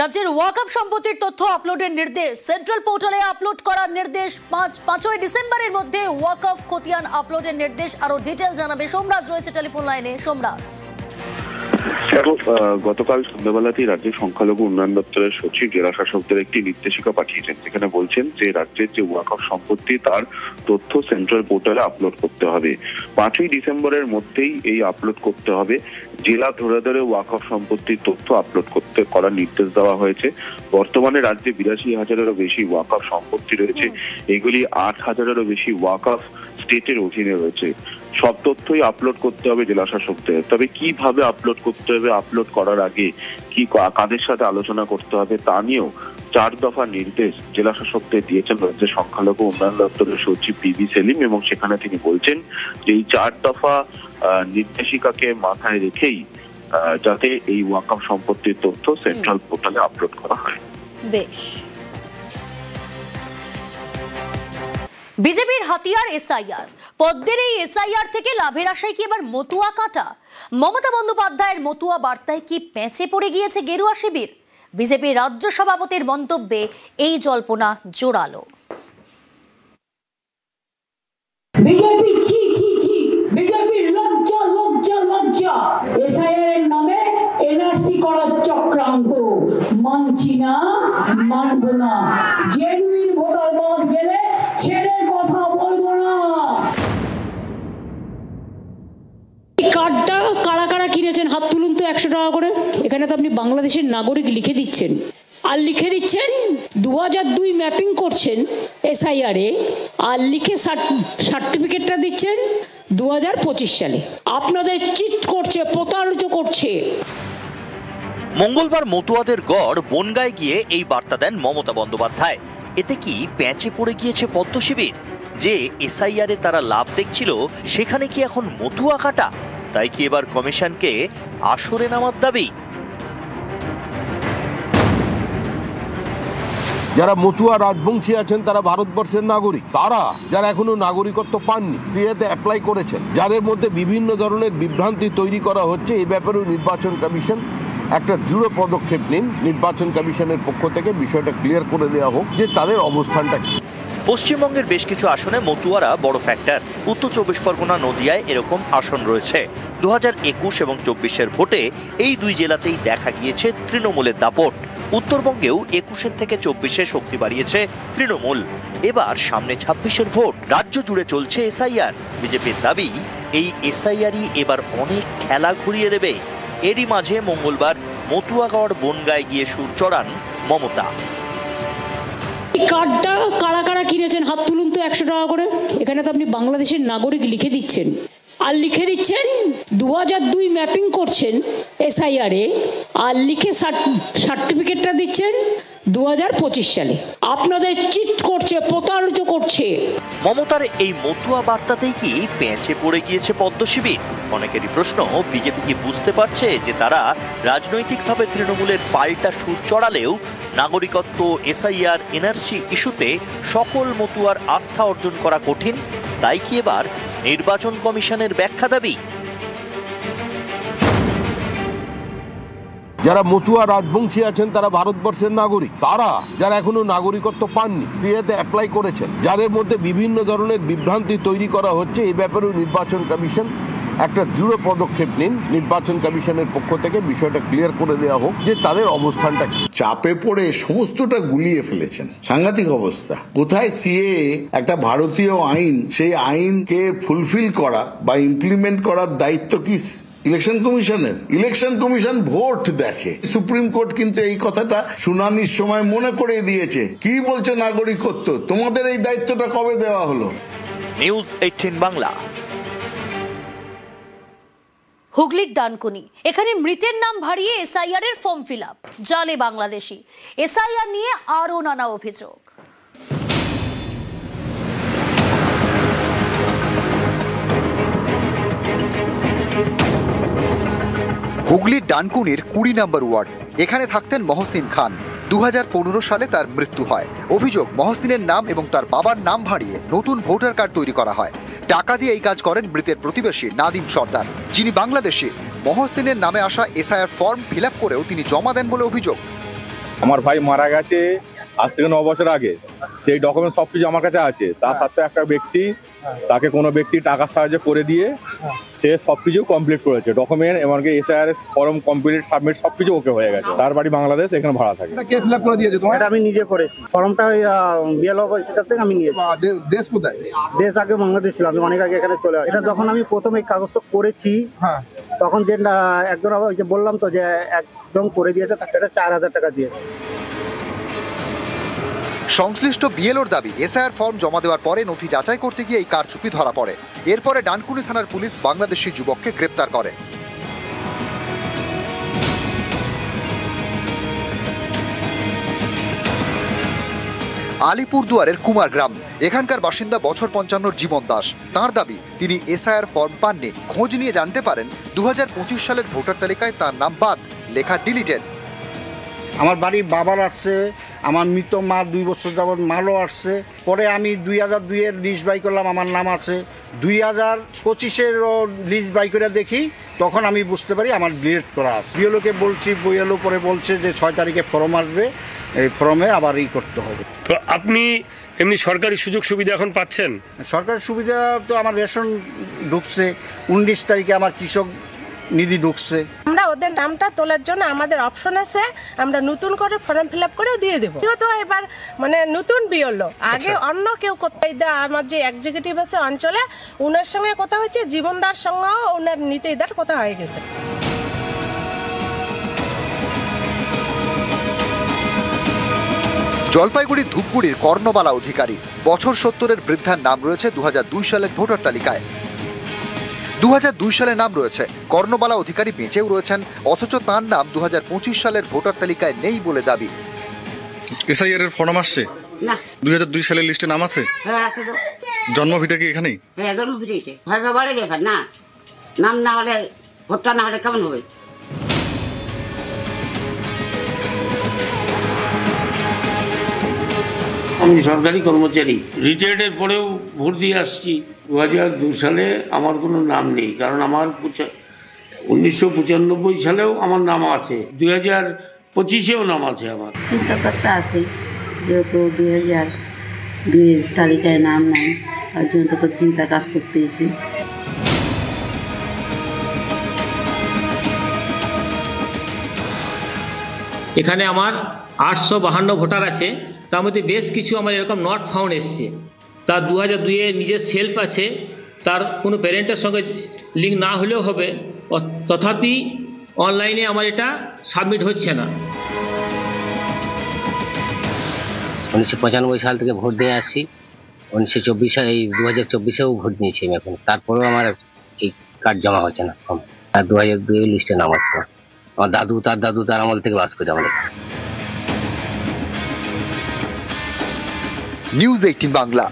রাজ্যের ওয়াকফ সম্পত্তির তথ্য আপলোডের নির্দেশ, সেন্ট্রাল পোর্টালে আপলোড করার নির্দেশ। 5ই ডিসেম্বরের মধ্যে ওয়াকফ খতিয়ান আপলোডের নির্দেশ। আরো ডিটেল জানাবে সোমরাজ, রয়েছে টেলিফোন লাইনে। সোমরাজ, গতকাল সন্ধ্যাবেলাতেই রাজ্যের সংখ্যালঘু উন্নয়ন দপ্তরের সচিব জেলা শাসকদের একটি নির্দেশিকা পাঠিয়েছেন, যেখানে বলছেন যে রাজ্যের যে ওয়াকফ সম্পত্তি তার তথ্য সেন্ট্রাল পোর্টালে আপলোড করতে হবে। 5ই ডিসেম্বরের মধ্যেই এই আপলোড করতে হবে। জেলা ধরে ধরে ওয়াকফ সম্পত্তির তথ্য আপলোড করার নির্দেশ দেওয়া হয়েছে। বর্তমানে রাজ্যে 82,000-এরও বেশি ওয়াকফ সম্পত্তি রয়েছে। এগুলি 8,000-এরও বেশি ওয়াকফ স্টেটের অধীনে রয়েছে। সব তথ্যই আপলোড করতে হবে জেলা শাসকদের। তবে কিভাবে আপলোড করতে হবে, আপলোড করার আগে কি কাদের সাথে আলোচনা করতে হবে তা নিয়েও 4 দফা নির্দেশ জেলা শাসকদের দিয়েছেন রাজ্যের সংখ্যালঘু উন্নয়ন দপ্তরের সচিব পিবি সেলিম, এবং সেখানে তিনি বলছেন যে এই 4 দফা নির্দেশিকাকে মাথায় রেখেই যাতে এই ওয়াকফ সম্পত্তির তথ্য সেন্ট্রাল পোর্টালে আপলোড করা হয়। বেশ। বিজেপির হাতিয়ার এসআইআর। পদ্মের এই এসআইআর থেকে লাভের আশায় কি এবার মতুয়া কাটা? মমতা বন্দ্যোপাধ্যায়ের মতুয়া বার্তায় কি পেঁচে পড়ে গিয়েছে গেরুয়া শিবির? বিজেপির রাজ্য সভাপতির মন্তব্যে এই জল্পনা জোরালো। বিজেপি ছি ছি ছি, বিজেপি লজ্জা লজ্জা লজ্জা। এসআইআর এর নামে এনআরসি করার চক্রান্ত, মানছি না, মানব না। জেনুইন ভোটার বাদ গেলে ছেড়ে কথা বলবো না। কার্ডটা কারা কারা কিনেছেন হাত তুলুন তো 100 টাকা করে। এখানে তো আপনি বাংলাদেশের নাগরিক লিখে দিচ্ছেন, আর লিখে দিচ্ছেন 2002 ম্যাপিং করছেন এসআইআর এ, আর লিখে সার্টিফিকেটটা দিচ্ছেন 2025 সালে। আপনাদের চিট করছে, প্রতারিত করছে। মঙ্গলবার মতুয়াদের গড় বনগায় গিয়ে এই বার্তা দেন মমতা বন্দ্যোপাধ্যায়। এতে কি প্যাঁচে পড়ে গিয়েছে পদ্ম শিবির? যে এসআইআর এ তারা লাভ দেখছিল সেখানে কি এখন মতুয়া কাটা? তাই কি এবার কমিশনকে আসরে নামার দাবি? যারা মতুয়া রাজবংশী আছেন তারা ভারতবর্ষের নাগরিক। তারা যারা এখনো নাগরিকত্ব পাননি, সিএতে অ্যাপ্লাই করেছেন, যাদের মধ্যে বিভিন্ন ধরনের বিভ্রান্তি তৈরি করা হচ্ছে, এই ব্যাপারেও নির্বাচন কমিশন একটা দৃঢ় পদক্ষেপ নিন। নির্বাচন কমিশনের পক্ষ থেকে বিষয়টা ক্লিয়ার করে দেওয়া হোক যে তাদের অবস্থানটা কি। পশ্চিমবঙ্গের বেশ কিছু আসনে মতুয়ারা বড় ফ্যাক্টর। উত্তর 24 পরগনা, নদিয়ায় এরকম আসন রয়েছে। 2021 এবং 24-এর ভোটে এই 2 জেলাতেই দেখা গিয়েছে তৃণমূলের দাপট। উত্তরবঙ্গেও 21-এর থেকে 24-এ শক্তি বাড়িয়েছে তৃণমূল। এবার সামনে 26-এর ভোট। রাজ্য জুড়ে চলছে এসআইআর। বিজেপির দাবি এই এসআইআরই এবার অনেক খেলা ঘুরিয়ে দেবে। এরই মাঝে মঙ্গলবার মতুয়াগড় বনগায় গিয়ে সুর চড়ান মমতা। কার্ডটা কারা কারা কিনেছেন হাত তুলুন তো 100 টাকা করে। এখানে তো আপনি বাংলাদেশের নাগরিক লিখে দিচ্ছেন, আর লিখে দিচ্ছেন 2002 ম্যাপিং করছেন এসআইআর এ, আর লিখে সার্টিফিকেটটা দিচ্ছেন 2025 সালে। আপনাদের চিট করছে, প্রতারিত করছে। মমতার এই মতুয়া বার্তাতেই কি পেঁচে পড়ে গিয়েছে পদ্ম শিবির? অনেকেরই প্রশ্ন, বিজেপি কি বুঝতে পারছে যে তারা রাজনৈতিকভাবে তৃণমূলের পাল্টা সুর চড়ালেও নাগরিকত্ব, এসআইআর, এনআরসি ইস্যুতে সকল মতুয়ার আস্থা অর্জন করা কঠিন? তাই কি এবার নির্বাচন কমিশনের ব্যাখ্যা দাবি? যারা মতুয়া রাজবংশী আছেন তারা ভারতবর্ষের নাগরিক। তারা যারা এখনো নাগরিকত্ব পাননি, সিএতে অ্যাপ্লাই করেছেন, যাদের মধ্যে বিভিন্ন ধরনের বিভ্রান্তি তৈরি করা হচ্ছে, এই ব্যাপারেও নির্বাচন কমিশন একটা দৃঢ় পদক্ষেপ নিন। নির্বাচন কমিশনের পক্ষ থেকে বিষয়টা ক্লিয়ার করে দেওয়া হোক যে তাদের অবস্থানটা কি। চাপে পড়ে সমস্তটা গুলিয়ে ফেলেছেন, সাংঘাতিক অবস্থা। কোথায় সিএ একটা ভারতীয় আইন, সেই আইনকে ফুলফিল করা বা ইমপ্লিমেন্ট করার দায়িত্ব কি ইলেকশন কমিশনের? ইলেকশন কমিশন ভোট দেখে। সুপ্রিম কোর্ট কিন্তু এই কথাটা শুনানির সময় মনে করে দিয়েছে। কি বলছে নাগরিকত্ব? তোমাদের এই দায়িত্বটা কবে দেওয়া হলো? নিউজ 18 বাংলা। হুগলির ডানকুনি, এখানে মৃতের নাম ভারিয়ে এসআইআর এর ফর্ম ফিল আপ, জালে বাংলাদেশি। এসআইআর নিয়ে আরো নানা অভিযোগ। হুগলির ডানকুনির 20 নম্বর ওয়ার্ড। এখানে থাকতেন মহসিন খান। 2015 সালে তার মৃত্যু হয়। অভিযোগ, মহসিনের নাম এবং তার বাবার নাম ভাড়িয়ে নতুন ভোটার কার্ড তৈরি করা হয়। টাকা দিয়ে এই কাজ করেন মৃতের প্রতিবেশী নাদিম সর্দার, যিনি বাংলাদেশি। মহসিনের নামে আসা এসআইআর ফর্ম ফিল আপ করেও তিনি জমা দেন বলে অভিযোগ। আমার ভাই মারা গেছে আজ থেকে 9 বছর আগে, সেই ডকুমেন্ট সবকিছু আমার কাছে আছে। তার সাথে একটা ব্যক্তি, তাকে কোনো ব্যক্তি টাকার সাহায্য করে দিয়ে সে সবকিছু কমপ্লিট করেছে, ডকুমেন্ট এমনকি এসআইআর ফর্ম কমপ্লিট সাবমিট সবকিছু ওকে হয়ে গেছে। তার বাড়ি বাংলাদেশ, এখানে ভাড়া থাকে। কে ফিল আপ করে দিয়েছে তোমার? এটা আমি নিজে করেছি। ফর্মটা বিএলও অফিসের কাছ থেকে আমি নিয়েছি। দেশ কোথায়? দেশ আগে বাংলাদেশ ছিল, আমি অনেক আগে এখানে চলে আসি। এটা যখন আমি প্রথম এই কাগজটা করেছি তখন যে একজন ওই যে বললাম তো যে একদম করে দিয়েছে, তাকে 4000 টাকা দিয়েছে। সংশ্লিষ্ট বিএলওর দাবি, এসআইআর ফর্ম জমা দেওয়ার পরে নথি যাচাই করতে গিয়ে এই কারচুপি ধরা পড়ে। এরপরে ডানকুনি থানার পুলিশ বাংলাদেশি যুবককে গ্রেপ্তার করে। আলিপুরদুয়ারের কুমারগ্রাম, এখানকার বাসিন্দা বছর 55 জীবন দাস। তাঁর দাবি, তিনি এসআইআর ফর্ম পাননি। খোঁজ নিয়ে জানতে পারেন 2025 সালের ভোটার তালিকায় তার নাম বাদ, লেখা ডিলিটেড। আমার বাড়ির বাবার আসছে, আমার মৃত মা 2 বছর যাবৎ মালও আসছে। পরে আমি 2002-এর লিস্ট বাই করলাম, আমার নাম আছে। 2025-এর লিস্ট বাই করে দেখি, তখন আমি বুঝতে পারি আমার ডিলিট করা আছে। বিএলওকে বলছি, বিএলও পরে বলছে যে 6 তারিখে ফর্ম আসবে, এই ফর্মে আবার করতে হবে। তো আপনি এমনি সরকারি সুযোগ সুবিধা এখন পাচ্ছেন? সরকারি সুবিধা তো আমার রেশন ঢুকছে, 19 তারিখে আমার কৃষক নিধি ঢুকছে। আমরা ওদের নামটা তোলার জন্য আমাদের অপশন আছে, আমরা নতুন করে ফর্ম ফিল আপ করে দিয়ে দেবো। তো এবার মানে নতুন বিএলও, আগে অন্য কেউ করতে, আমার যে এক্সিকিউটিভ আছে অঞ্চলে, ওনার সঙ্গে কথা হয়েছে, জীবনদার সঙ্গেও ওনার নীতিদার কথা হয়ে গেছে। জলপাইগুড়ি ধূপগুড়ির কর্ণবালা অধিকারী, বছর 70-এর বৃদ্ধার নাম রয়েছে 2002 সালের ভোটার তালিকায়। 2002 সালে নাম রয়েছে, কর্ণবালা অধিকারী বেঁচেও রয়েছেন, অথচ তার নাম 2025 সালের ভোটার তালিকায় নেই বলে দাবি। এসআইআর এর ফর্ম আসছে না, 2002 সালের লিস্টে নাম আছে? হ্যাঁ আছে তো। জন্মভিটা কি এখানেই? হ্যাঁ জন্মভিটাইতে হয়, বাড়ি ব্যাপার না, নাম না হলে ভোটটা না হলে কেমন হবে? আমি সরকারি কর্মচারী, রিটায়ার্ডের পরেও ভোট দিয়ে আসছি। 2002 সালে আমার কোনো নাম নেই, কারণ আমার 1995 সালেও আমার নাম আছে, 2025-এও নাম আছে। আমার চিন্তা তো একটা আছে, যেহেতু 2002-এর তালিকায় নাম নাই, তার জন্য তো চিন্তা কাজ করতেছি। এখানে আমার 852 ভোটার আছে, তার মধ্যে বেশ কিছু আমার এরকম নট ফাউন্ড এসছে। তার 2002-এ নিজের সেলফ আছে, তার কোনো প্যারেন্টের সঙ্গে লিঙ্ক না হলেও হবে, তথাপি অনলাইনে আমার এটা সাবমিট হচ্ছে না। 1995 সাল থেকে ভোট দিয়ে আসছি, 1924 সালে, এই 2024-এও ভোট নিয়েছি আমি এখন, তারপরেও আমার এই কার্ড জমা হচ্ছে না। আর 2002 লিস্টে নাম আছে না। আমার দাদু তার আমল থেকে বাস করে আমাদের। নিউজ 18 বাংলা।